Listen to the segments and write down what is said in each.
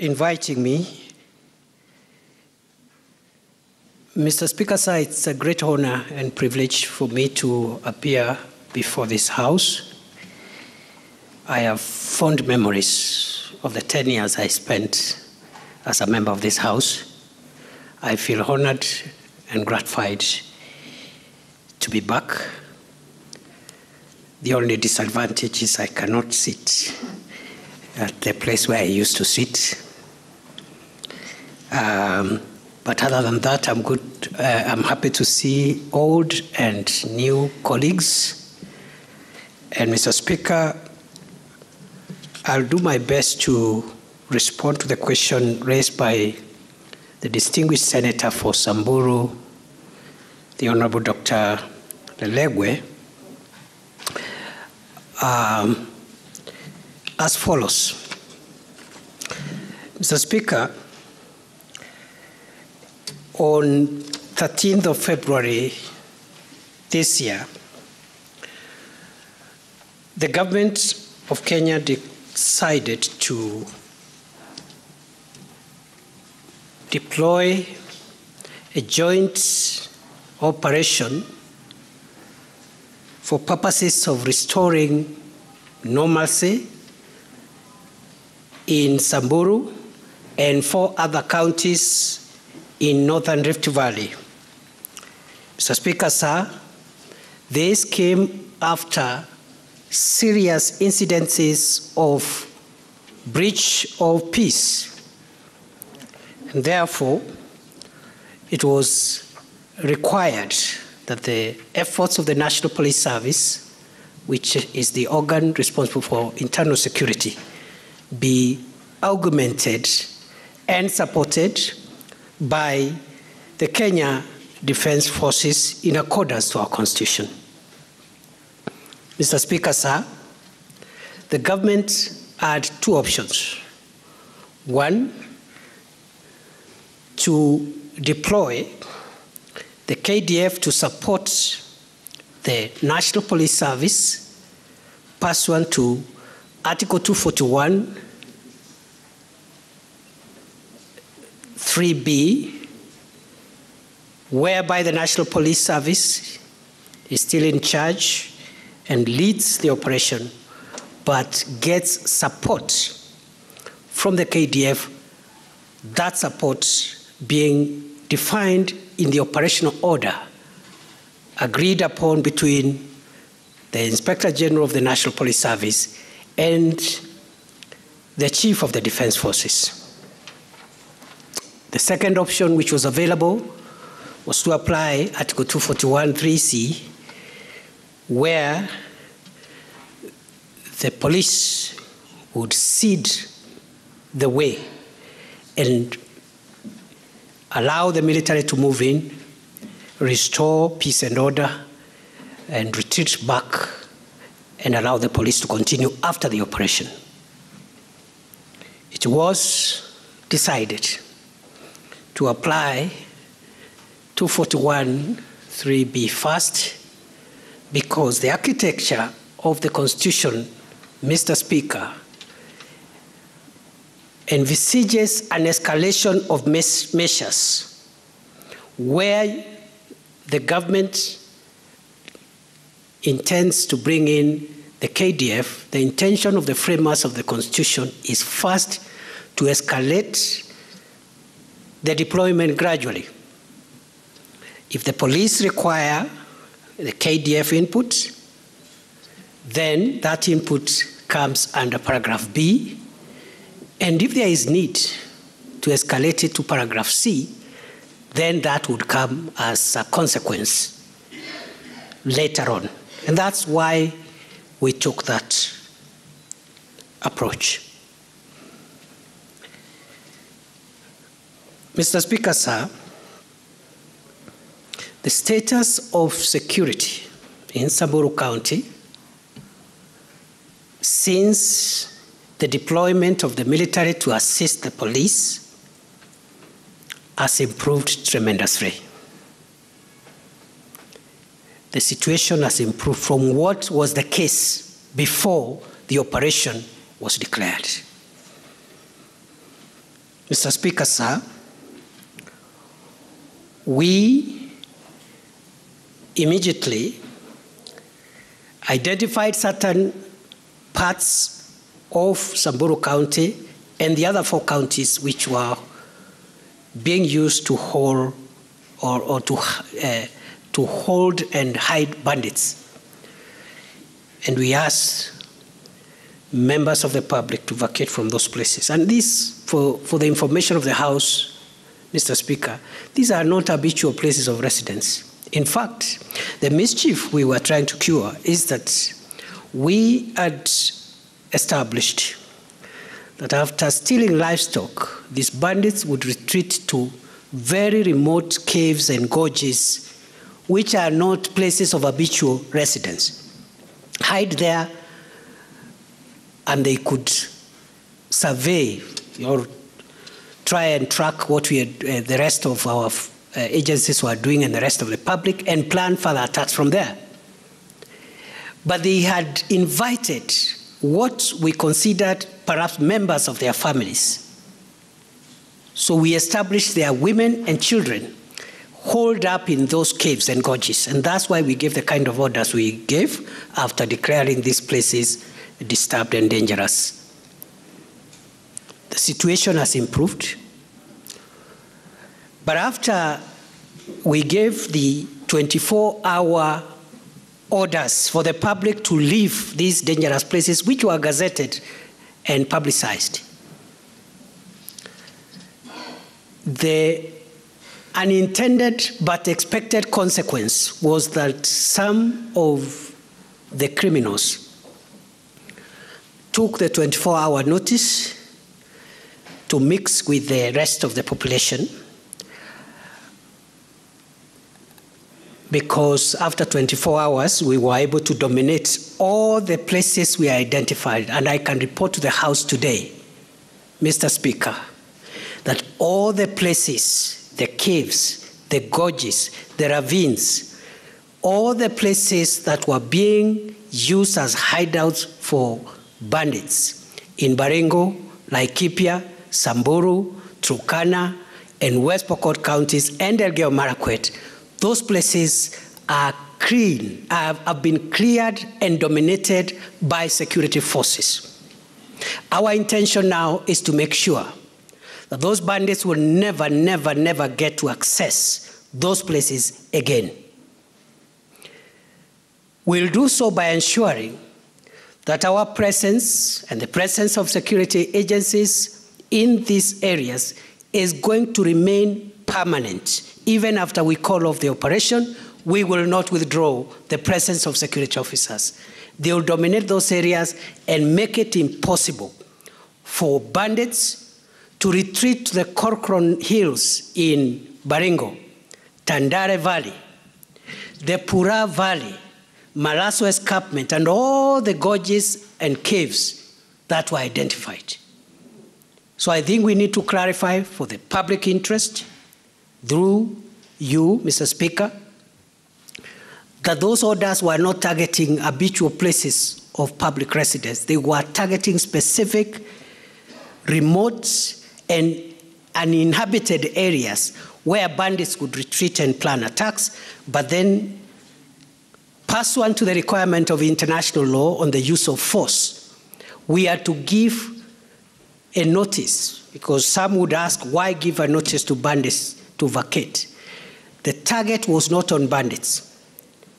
inviting me. Mr. Speaker, sir, it's a great honor and privilege for me to appear before this House. I have fond memories of the 10 years I spent as a member of this House. I feel honored and gratified to be back. The only disadvantage is I cannot sit at the place where I used to sit. But other than that, I'm good. I'm happy to see old and new colleagues. And Mr. Speaker, I'll do my best to respond to the question raised by the distinguished Senator for Samburu, the Honorable Dr. Lelegwe, as follows. Mr. Speaker, on 13th of February this year, the government of Kenya decided to deploy a joint operation for purposes of restoring normalcy in Samburu and 4 other counties in Northern Rift Valley. Mr. Speaker, sir, this came after serious incidences of breach of peace. And therefore, it was required that the efforts of the National Police Service, which is the organ responsible for internal security, be augmented and supported by the Kenya Defense Forces in accordance to our Constitution. Mr. Speaker, sir, the government had 2 options. One, to deploy the KDF to support the National Police Service pursuant to Article 241 3B, whereby the National Police Service is still in charge and leads the operation, but gets support from the KDF, that support being defined in the operational order agreed upon between the Inspector General of the National Police Service and the Chief of the Defense Forces. The second option which was available was to apply Article 241 3C, where the police would cede the way and allow the military to move in, restore peace and order, and retreat back and allow the police to continue after the operation. It was decided to apply 241 3B first because the architecture of the Constitution, Mr. Speaker, envisages an escalation of measures where the government intends to bring in the KDF. The intention of the framers of the Constitution is first to escalate the deployment gradually. If the police require the KDF input, then that input comes under paragraph B. And if there is need to escalate it to paragraph C, then that would come as a consequence later on. And that's why we took that approach. Mr. Speaker, sir, the status of security in Samburu County since the deployment of the military to assist the police has improved tremendously. The situation has improved from what was the case before the operation was declared. Mr. Speaker, sir, we immediately identified certain parts of Samburu County and the other 4 counties which were being used to hold to hold and hide bandits. And we asked members of the public to vacate from those places. And this, for the information of the House, Mr. Speaker, these are not habitual places of residence. In fact, the mischief we were trying to cure is that we had established that after stealing livestock, these bandits would retreat to very remote caves and gorges, which are not places of habitual residence. Hide there, and they could survey or try and track what we had, the rest of our agencies were doing and the rest of the public, and plan further attacks from there. But they had invited what we considered perhaps members of their families. So we established their women and children holed up in those caves and gorges. And that's why we gave the kind of orders we gave after declaring these places disturbed and dangerous. The situation has improved. But after we gave the 24-hour orders for the public to leave these dangerous places, which were gazetted and publicized, the unintended but expected consequence was that some of the criminals took the 24-hour notice to mix with the rest of the population, because after 24 hours, we were able to dominate all the places we identified. And I can report to the House today, Mr. Speaker, that all the places, the caves, the gorges, the ravines, all the places that were being used as hideouts for bandits in Baringo, Laikipia, Samburu, Turkana, and West Pokot counties, and Elgeyo Marakwet, those places are clean, have been cleared and dominated by security forces. Our intention now is to make sure that those bandits will never, never, never get to access those places again. We'll do so by ensuring that our presence and the presence of security agencies in these areas is going to remain permanent. Even after we call off the operation, we will not withdraw the presence of security officers. They will dominate those areas and make it impossible for bandits to retreat to the Corcoran Hills in Baringo, Tandare Valley, the Pura Valley, Malaso Escarpment, and all the gorges and caves that were identified. So I think we need to clarify for the public interest, through you, Mr. Speaker, that those orders were not targeting habitual places of public residence. They were targeting specific, remote, and uninhabited areas where bandits could retreat and plan attacks, but then, pursuant to the requirement of international law on the use of force, we are to give a notice, because some would ask, why give a notice to bandits to vacate? The target was not on bandits.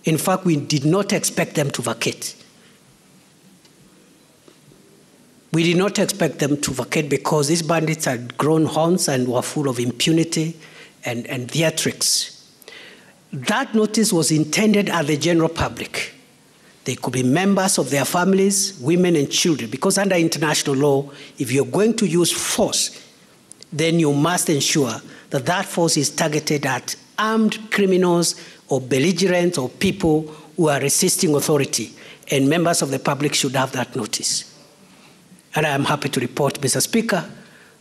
In fact, we did not expect them to vacate. We did not expect them to vacate because these bandits had grown horns and were full of impunity and theatrics. That notice was intended at the general public. They could be members of their families, women and children, because under international law, if you're going to use force, then you must ensure that that force is targeted at armed criminals or belligerents or people who are resisting authority, and members of the public should have that notice. And I am happy to report, Mr. Speaker,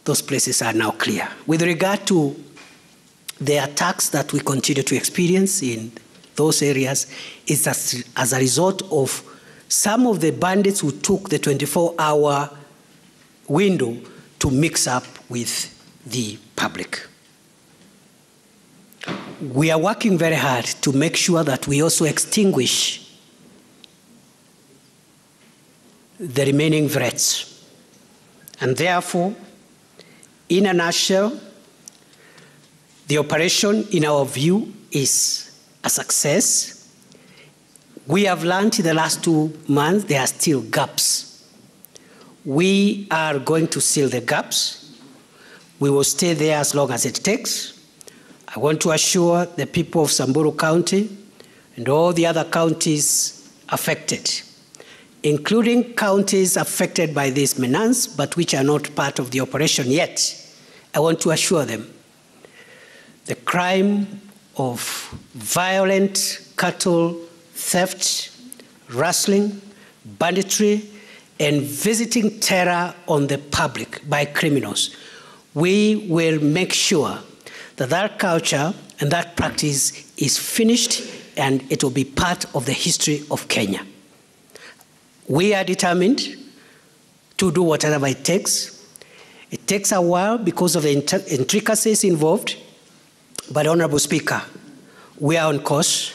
those places are now clear. With regard to the attacks that we continue to experience in those areas, is as a result of some of the bandits who took the 24-hour window to mix up with the public. We are working very hard to make sure that we also extinguish the remaining threats. And therefore, in a nutshell, the operation, in our view, is a success. We have learned in the last 2 months there are still gaps. We are going to seal the gaps. We will stay there as long as it takes. I want to assure the people of Samburu County and all the other counties affected, including counties affected by this menace, but which are not part of the operation yet. I want to assure them the crime of violent cattle theft, rustling, banditry, and visiting terror on the public by criminals. We will make sure that that culture and that practice is finished and it will be part of the history of Kenya. We are determined to do whatever it takes. It takes a while because of the intricacies involved, but Honorable Speaker, we are on course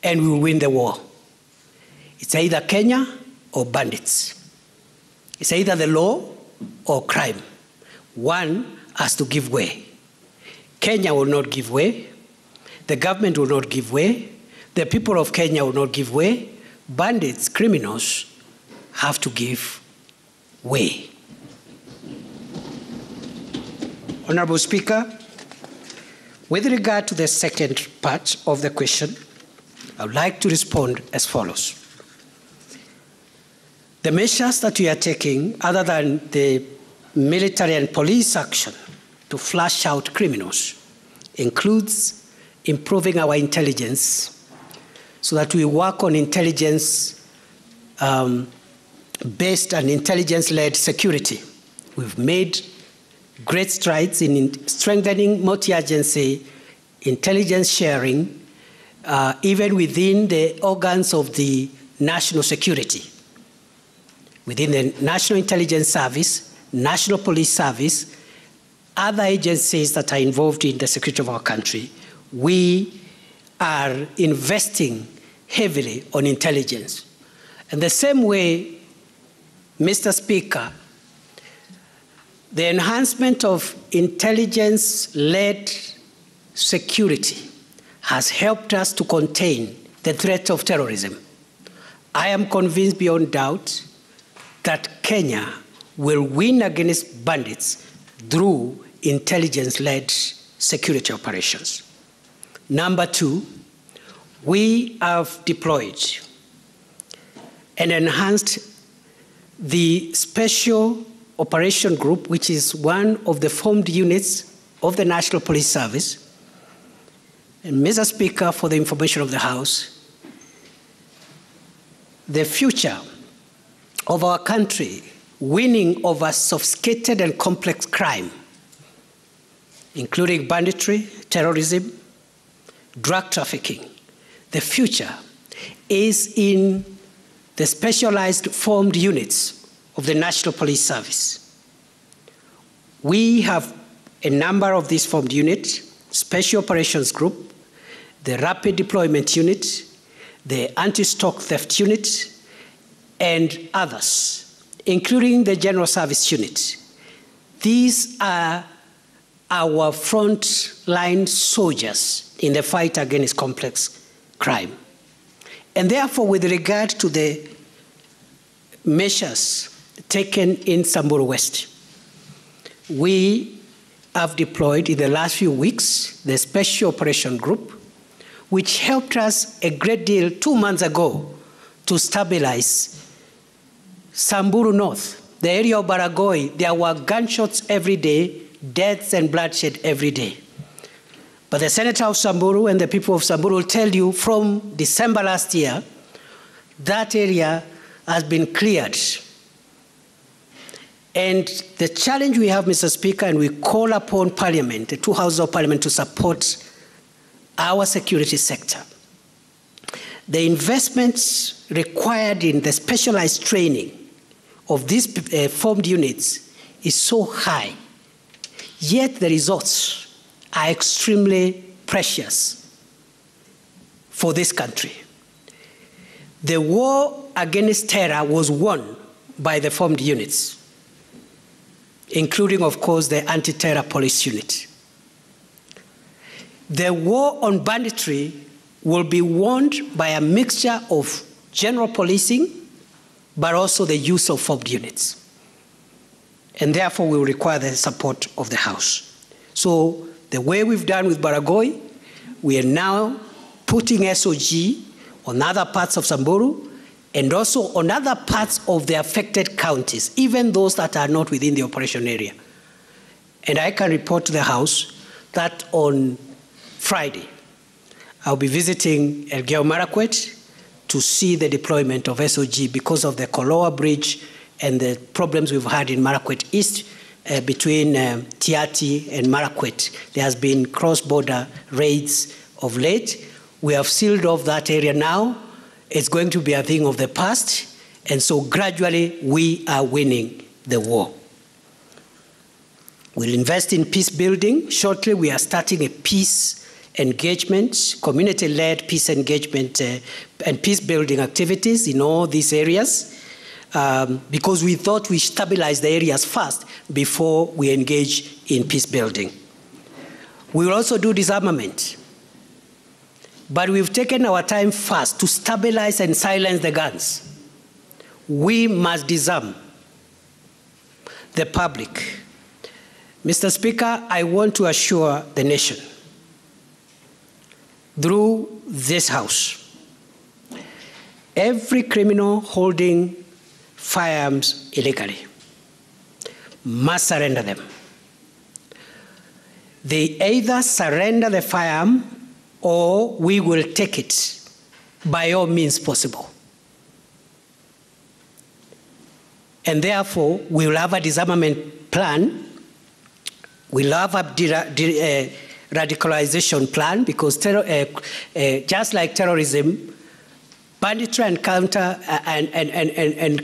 and we will win the war. It's either Kenya or bandits. It's either the law or crime. One has to give way. Kenya will not give way. The government will not give way. The people of Kenya will not give way. Bandits, criminals, have to give way. Honorable Speaker, with regard to the second part of the question, I would like to respond as follows. The measures that we are taking, other than the military and police action to flush out criminals, includes improving our intelligence so that we work on intelligence based and intelligence-led security. We've made great strides in strengthening multi-agency intelligence sharing, even within the organs of the national security. Within the National Intelligence Service, National Police Service, other agencies that are involved in the security of our country, we are investing heavily on intelligence. And the same way, Mr. Speaker, the enhancement of intelligence-led security has helped us to contain the threat of terrorism. I am convinced beyond doubt that Kenya will win against bandits through intelligence-led security operations. Number two, we have deployed and enhanced the Special Operation Group, which is one of the formed units of the National Police Service. And Mr. Speaker, for the information of the House, the future of our country winning over sophisticated and complex crime, including banditry, terrorism, drug trafficking, the future is in the specialized formed units of the National Police Service. We have a number of these formed units: Special Operations Group, the Rapid Deployment Unit, the Anti-Stock Theft Unit, and others, including the General Service Unit. These are our frontline soldiers in the fight against complex crime. And therefore, with regard to the measures taken in Samburu West, we have deployed in the last few weeks the Special Operation Group, which helped us a great deal 2 months ago to stabilize Samburu North, the area of Baragoi. There were gunshots every day, deaths and bloodshed every day. But the Senator of Samburu and the people of Samburu will tell you from December last year, that area has been cleared. And the challenge we have, Mr. Speaker, and we call upon Parliament, the two houses of Parliament, to support our security sector. The investments required in the specialized training of these formed units is so high. Yet the results are extremely precious for this country. The war against terror was won by the formed units, including, of course, the anti-terror police unit. The war on banditry will be won by a mixture of general policing, but also the use of formed units. And therefore, we will require the support of the House. So the way we've done with Baragoi, we are now putting SOG on other parts of Samburu and also on other parts of the affected counties, even those that are not within the operation area. And I can report to the House that on Friday, I'll be visiting Elgeyo Marakwet to see the deployment of SOG because of the Koloa Bridge and the problems we've had in Marakwet East between Tiati and Marakwet. There has been cross-border raids of late. We have sealed off that area now. It's going to be a thing of the past. And so gradually we are winning the war. We'll invest in peace building. Shortly we are starting a peace engagement, community-led peace engagement and peace building activities in all these areas. Because we thought we stabilize the areas first before we engage in peace building. We will also do disarmament. But we've taken our time first to stabilize and silence the guns. We must disarm the public. Mr. Speaker, I want to assure the nation through this House, every criminal holding firearms illegally must surrender them. They either surrender the firearm or we will take it by all means possible. And therefore, we will have a disarmament plan. We'll have a radicalization plan because just like terrorism, banditry and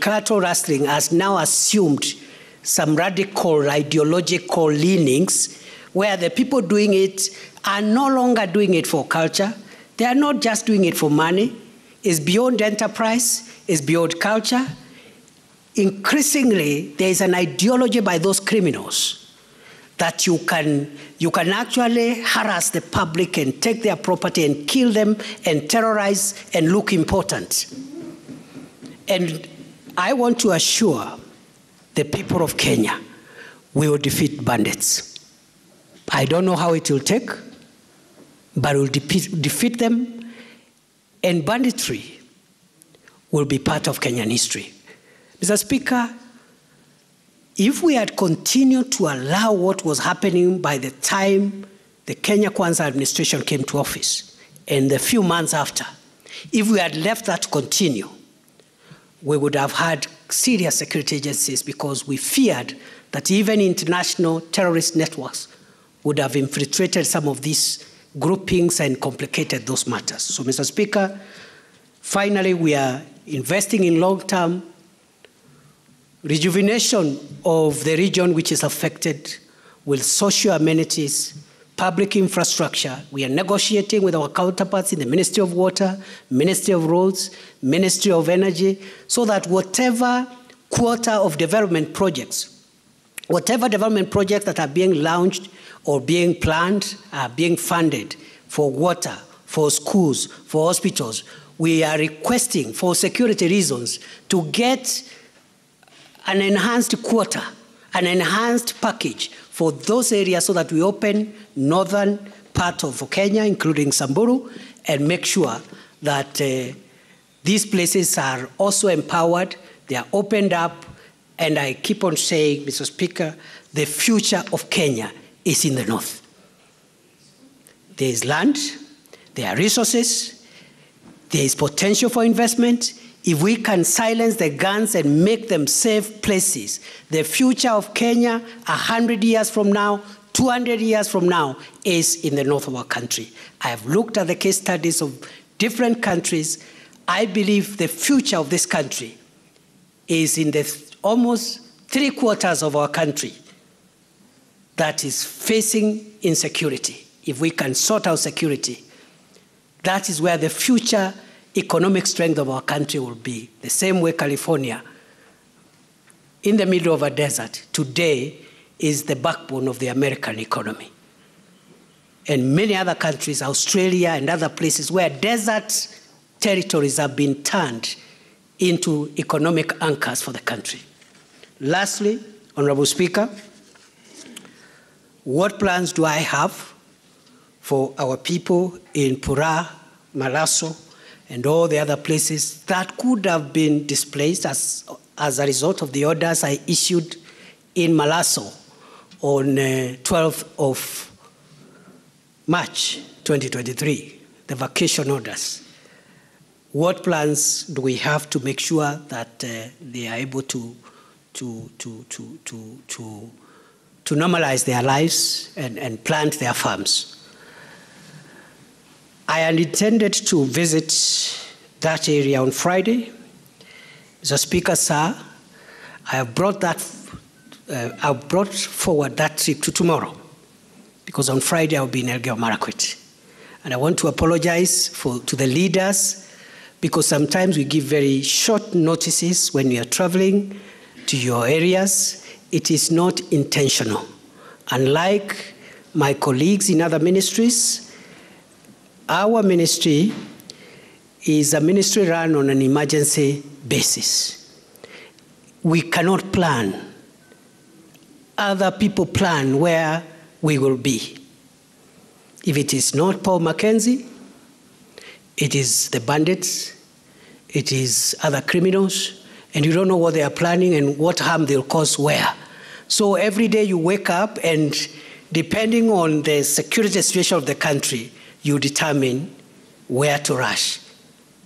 collateral rustling has now assumed some radical ideological leanings where the people doing it are no longer doing it for culture. They are not just doing it for money. It's beyond enterprise. It's beyond culture. Increasingly, there is an ideology by those criminals that you can actually harass the public and take their property and kill them and terrorize and look important. And I want to assure the people of Kenya, we will defeat bandits. I don't know how it will take, but we'll defeat them, and banditry will be part of Kenyan history. Mr. Speaker, if we had continued to allow what was happening by the time the Kenya Kwanza administration came to office and the few months after, if we had left that to continue, we would have had serious security agencies because we feared that even international terrorist networks would have infiltrated some of these groupings and complicated those matters. So, Mr. Speaker, finally, we are investing in long-term rejuvenation of the region which is affected with social amenities, public infrastructure. We are negotiating with our counterparts in the Ministry of Water, Ministry of Roads, Ministry of Energy, so that whatever quota of development projects, whatever development projects that are being launched or being planned are being funded for water, for schools, for hospitals. We are requesting for security reasons to get an enhanced quota, an enhanced package for those areas so that we open northern part of Kenya, including Samburu, and make sure that these places are also empowered, they are opened up, and I keep on saying, Mr. Speaker, the future of Kenya is in the north. There is land, there are resources, there is potential for investment. If we can silence the guns and make them safe places, the future of Kenya 100 years from now, 200 years from now is in the north of our country. I have looked at the case studies of different countries. I believe the future of this country is in the almost 3/4 of our country that is facing insecurity, if we can sort out security, that is where the future economic strength of our country will be. The same way California, in the middle of a desert, today is the backbone of the American economy. And many other countries, Australia and other places where desert territories have been turned into economic anchors for the country. Lastly, Honorable Speaker, what plans do I have for our people in Pura, Malaso, and all the other places that could have been displaced as a result of the orders I issued in Malaso on 12th of March 2023, the vacation orders? What plans do we have to make sure that they are able to normalize their lives and plant their farms? I had intended to visit that area on Friday. Mr. Speaker, sir, I have brought forward that trip to tomorrow, because on Friday I'll be in Elgeyo Marakwet. And I want to apologize to the leaders, because sometimes we give very short notices when we are traveling to your areas. It is not intentional. Unlike my colleagues in other ministries, our ministry is a ministry run on an emergency basis. We cannot plan. Other people plan where we will be. If it is not Paul Mackenzie, it is the bandits, it is other criminals, and you don't know what they are planning and what harm they'll cause where. So every day you wake up, and depending on the security situation of the country, you determine where to rush.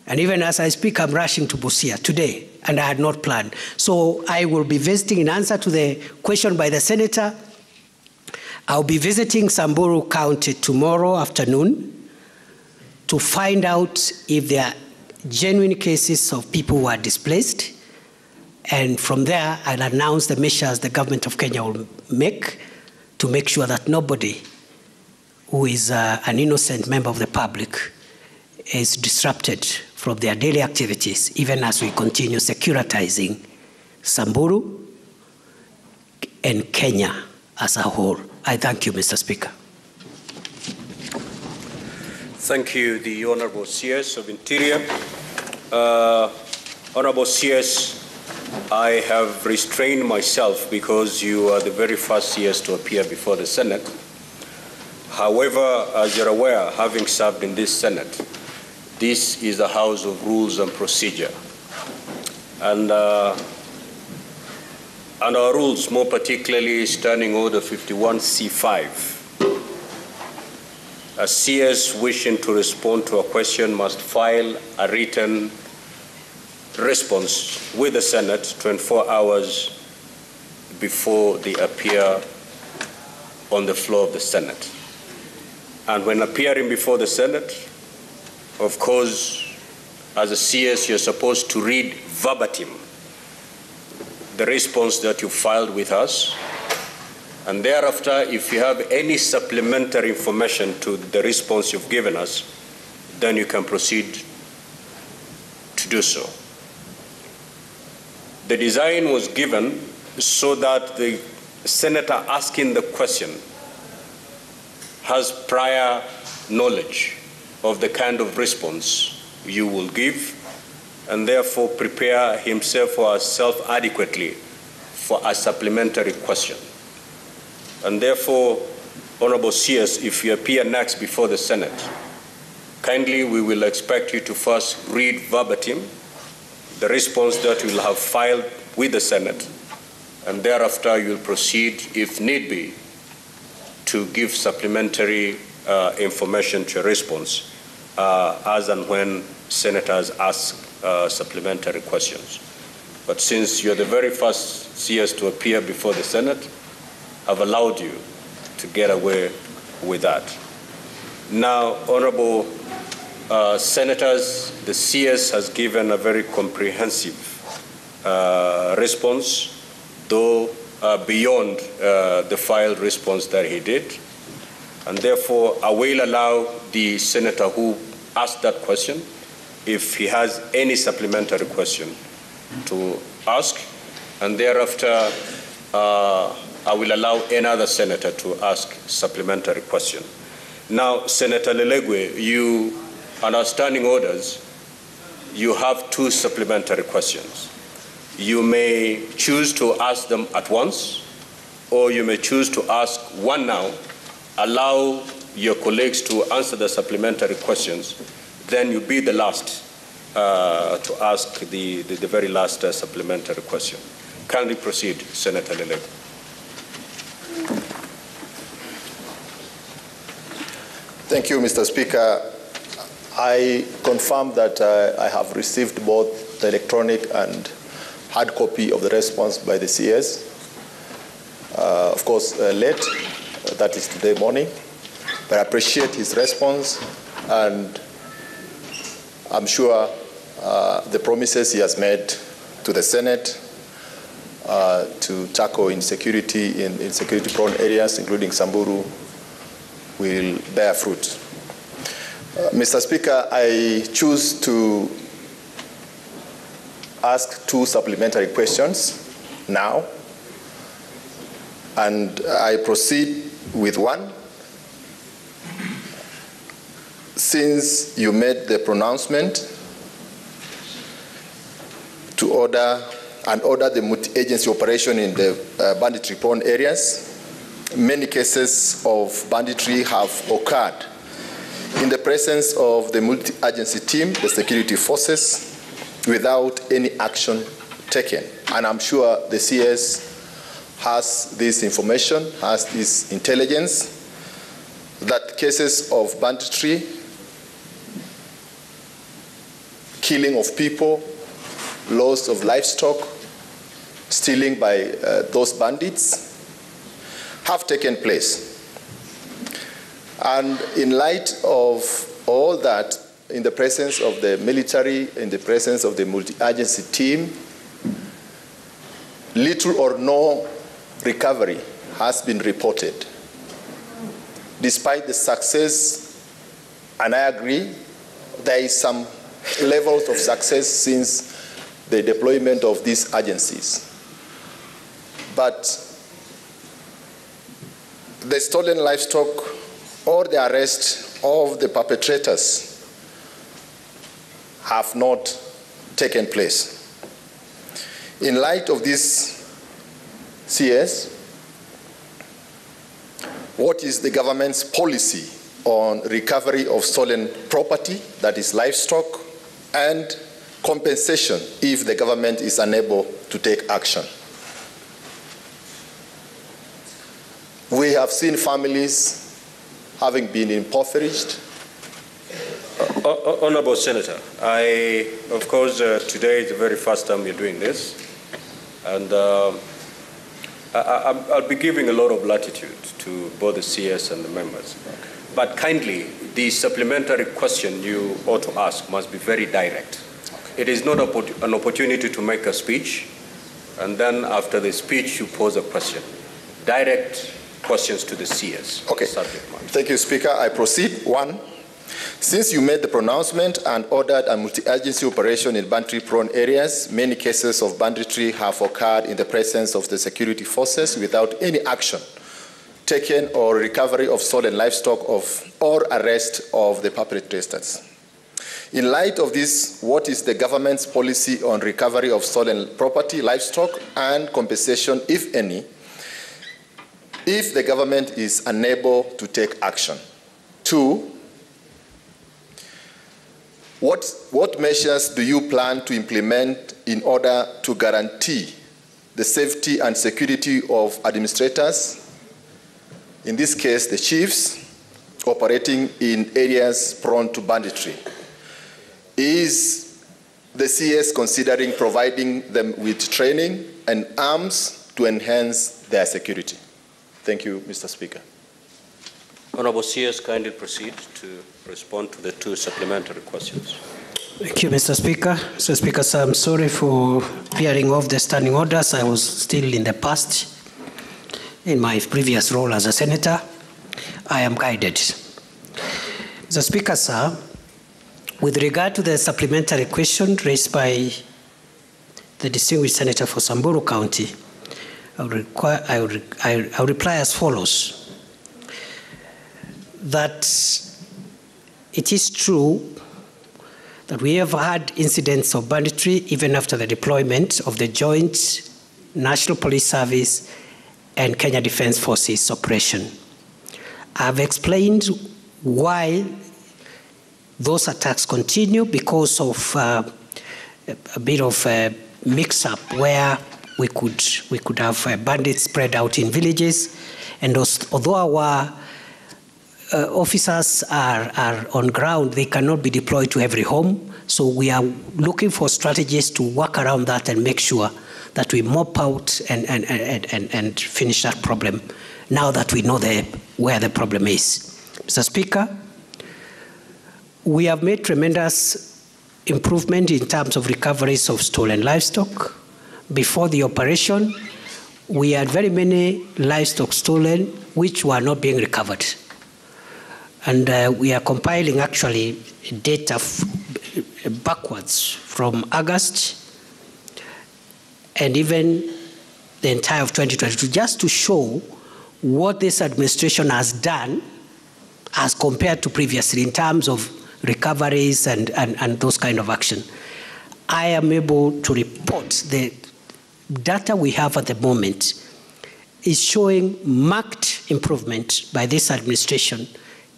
And even as I speak, I'm rushing to Busia today, and I had not planned. So I will be visiting, in answer to the question by the senator, I'll be visiting Samburu County tomorrow afternoon to find out if there are genuine cases of people who are displaced. And from there, I'll announce the measures the government of Kenya will make to make sure that nobody who is an innocent member of the public is disrupted from their daily activities, even as we continue securitizing Samburu and Kenya as a whole. I thank you, Mr. Speaker. Thank you, the Honourable CS of Interior. Honourable CS, I have restrained myself because you are the very first CS to appear before the Senate. However, as you're aware, having served in this Senate, this is a house of rules and procedure. And our rules, more particularly Standing Order 51C5, a CS wishing to respond to a question must file a written response with the Senate 24 hours before they appear on the floor of the Senate. And when appearing before the Senate, of course, as a CS, you're supposed to read verbatim the response that you filed with us. And thereafter, if you have any supplementary information to the response you've given us, then you can proceed to do so. The design was given so that the senator asking the question has prior knowledge of the kind of response you will give, and therefore prepare himself or herself adequately for a supplementary question. And therefore, Honourable CS, if you appear next before the Senate, kindly we will expect you to first read verbatim the response that you will have filed with the Senate, and thereafter you'll proceed, if need be, to give supplementary information to your response as and when senators ask supplementary questions. But since you're the very first CS to appear before the Senate, I've allowed you to get away with that. Now, Honourable Senators, the CS has given a very comprehensive response, though beyond the filed response that he did. And therefore, I will allow the senator who asked that question, if he has any supplementary question, to ask. And thereafter, I will allow another senator to ask supplementary question. Now, Senator Lelegwe, you, under standing orders, you have 2 supplementary questions. You may choose to ask them at once, or you may choose to ask one now, allow your colleagues to answer the supplementary questions, then you be the last to ask the very last supplementary question. Kindly proceed, Senator Lelegwe. Thank you, Mr. Speaker. I confirm that I have received both the electronic and hard copy of the response by the CS. Of course, late, that is today morning, but I appreciate his response, and I'm sure the promises he has made to the Senate to tackle insecurity in security-prone areas, including Samburu, will bear fruit. Mr. Speaker, I choose to ask 2 supplementary questions now, and I proceed with one. Since you made the pronouncement to order the multi-agency operation in the banditry-prone areas, many cases of banditry have occurred in the presence of the multi-agency team, the security forces, without any action taken. And I'm sure the CS has this information, has this intelligence, that cases of banditry, killing of people, loss of livestock, stealing by those bandits, have taken place. And in light of all that, in the presence of the military, in the presence of the multi-agency team, little or no recovery has been reported. Despite the success, and I agree, there is some levels of success since the deployment of these agencies. But the stolen livestock or the arrest of the perpetrators have not taken place. In light of this, CS, what is the government's policy on recovery of stolen property, that is livestock, and compensation if the government is unable to take action? We have seen families having been impoverished. Honorable Senator, of course, today is the very first time we're doing this, and I'll be giving a lot of latitude to both the CS and the members. But kindly, the supplementary question you ought to ask must be very direct. Okay. It is not an opportunity to make a speech, and then after the speech, you pose a question. Direct questions to the CS. Okay. Thank you, Speaker. I proceed. 1. Since you made the pronouncement and ordered a multi-agency operation in banditry-prone areas, many cases of banditry have occurred in the presence of the security forces without any action taken or recovery of stolen livestock or arrest of the perpetrators. In light of this, what is the government's policy on recovery of stolen property, livestock, and compensation, if any, if the government is unable to take action? 2, what measures do you plan to implement in order to guarantee the safety and security of administrators, in this case the chiefs, operating in areas prone to banditry? Is the CS considering providing them with training and arms to enhance their security? Thank you, Mr. Speaker. Honorable CS, kindly proceed to respond to the 2 supplementary questions. Thank you, Mr. Speaker. Mr. Speaker, so I'm sorry for veering off the standing orders. I was still in the past. in my previous role as a senator, I am guided. Mr. Speaker, sir, with regard to the supplementary question raised by the distinguished senator for Samburu County, I will reply as follows: that it is true that we have had incidents of banditry even after the deployment of the joint National Police Service and Kenya Defence Forces operation. I've explained why those attacks continue, because of a bit of a mix-up where we could have bandits spread out in villages, and although our officers are on ground, they cannot be deployed to every home. So we are looking for strategies to work around that and make sure that we mop out and finish that problem now that we know where the problem is. Mr. Speaker, we have made tremendous improvement in terms of recoveries of stolen livestock. Before the operation, we had very many livestock stolen which were not being recovered. And we are compiling actually data backwards from August and even the entire of 2022, just to show what this administration has done as compared to previously in terms of recoveries and those kind of action. I am able to report the data we have at the moment is showing marked improvement by this administration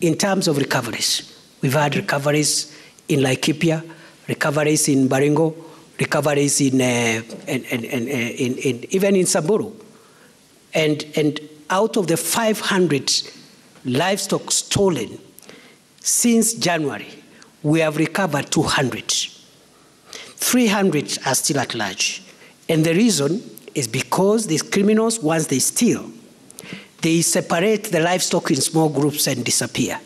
in terms of recoveries. We've had recoveries in Laikipia, recoveries in Baringo, recoveries in even in Samburu. And out of the 500 livestock stolen since January, we have recovered 200. 300 are still at large. And the reason is because these criminals, once they steal, they separate the livestock in small groups and disappear.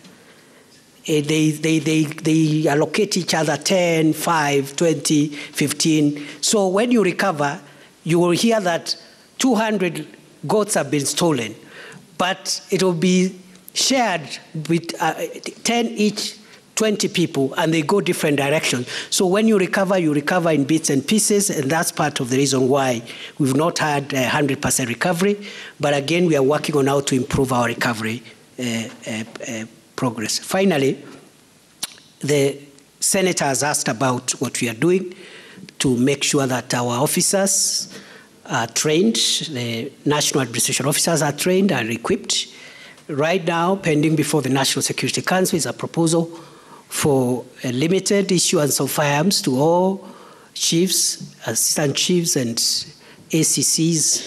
They allocate each other 10, 5, 20, 15. So when you recover, you will hear that 200 goats have been stolen, but it will be shared with 10 each, 20 people, and they go different directions. So when you recover in bits and pieces, and that's part of the reason why we've not had 100% recovery. But again, we are working on how to improve our recovery progress. Finally, the senator has asked about what we are doing to make sure that our officers are trained, the national administration officers are trained and equipped. Right now, pending before the National Security Council is a proposal for a limited issuance of firearms to all chiefs, assistant chiefs, and ACCs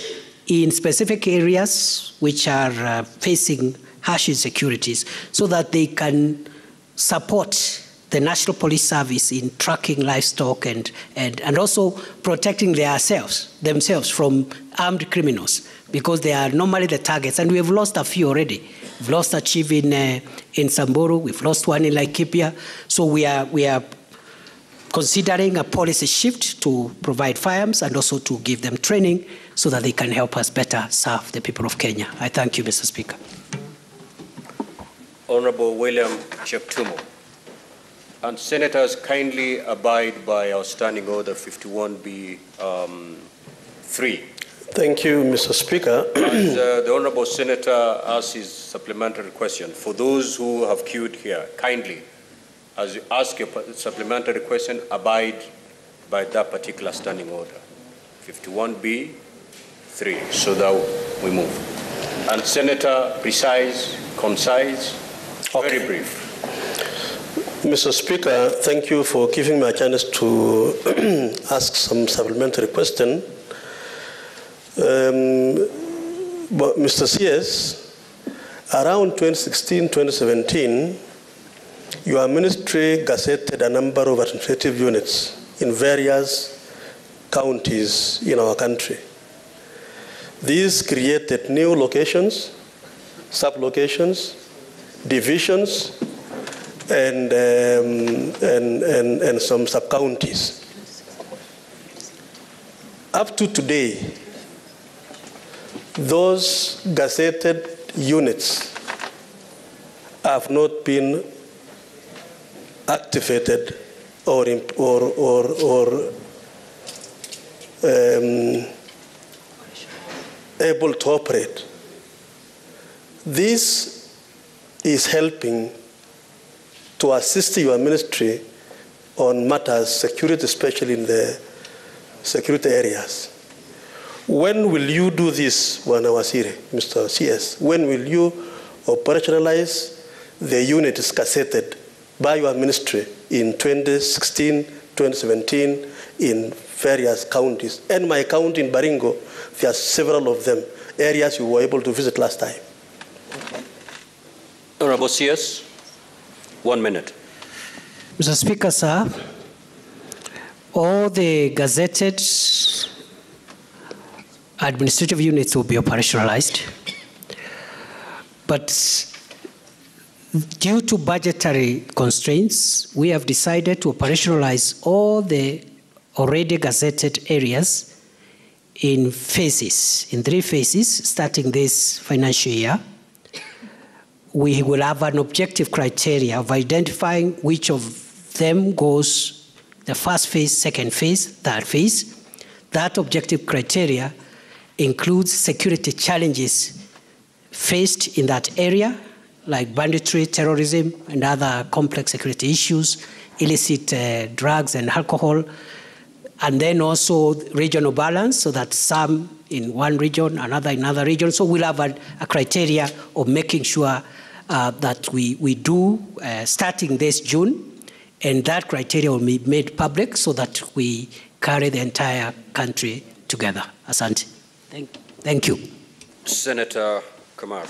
in specific areas which are facing harsh insecurities, so that they can support the National Police Service in tracking livestock and also protecting themselves from armed criminals, because they are normally the targets. And we have lost a few already. We've lost a chief in Samburu. We've lost one in Laikipia. So we are considering a policy shift to provide firearms and also to give them training so that they can help us better serve the people of Kenya. I thank you, Mr. Speaker. Honorable William Cheptumo. And senators, kindly abide by our standing order 51B 3. Thank you, Mr. Speaker. As the honorable senator asks his supplementary question, for those who have queued here, kindly, as you ask your supplementary question, abide by that particular standing order, 51B 3, so that we move. And Senator, precise, concise, okay. Very brief. Mr. Speaker, thank you for giving me a chance to ask some supplementary question. But Mr. CS, around 2016, 2017, your ministry gazetted a number of administrative units in various counties in our country. These created new locations, sub-locations, divisions, and some sub-counties. Up to today, those gazetted units have not been activated or able to operate. This is helping to assist your ministry on matters security, especially in the security areas. When will you do this, Bwana Waziri, Mr. CS? When will you operationalize the units gazetted by your ministry in 2016, 2017 in various counties? And my county in Baringo, there are several of them, areas you were able to visit last time. Honorable CS, 1 minute. Mr. Speaker, sir, all the gazetted administrative units will be operationalized, but due to budgetary constraints, we have decided to operationalize all the already gazetted areas in phases, in 3 phases, starting this financial year. We will have an objective criteria of identifying which of them goes the first phase, second phase, third phase. That objective criteria includes security challenges faced in that area, like banditry, terrorism, and other complex security issues, illicit drugs and alcohol, and then also regional balance, so that some in one region, another in another region. So we'll have a criteria of making sure that we do, starting this June, and that criteria will be made public so that we carry the entire country together. Asante. Thank you. Senator Kamar.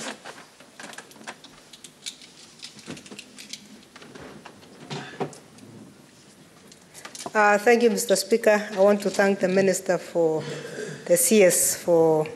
Thank you, Mr. Speaker. I want to thank the Minister for the CS for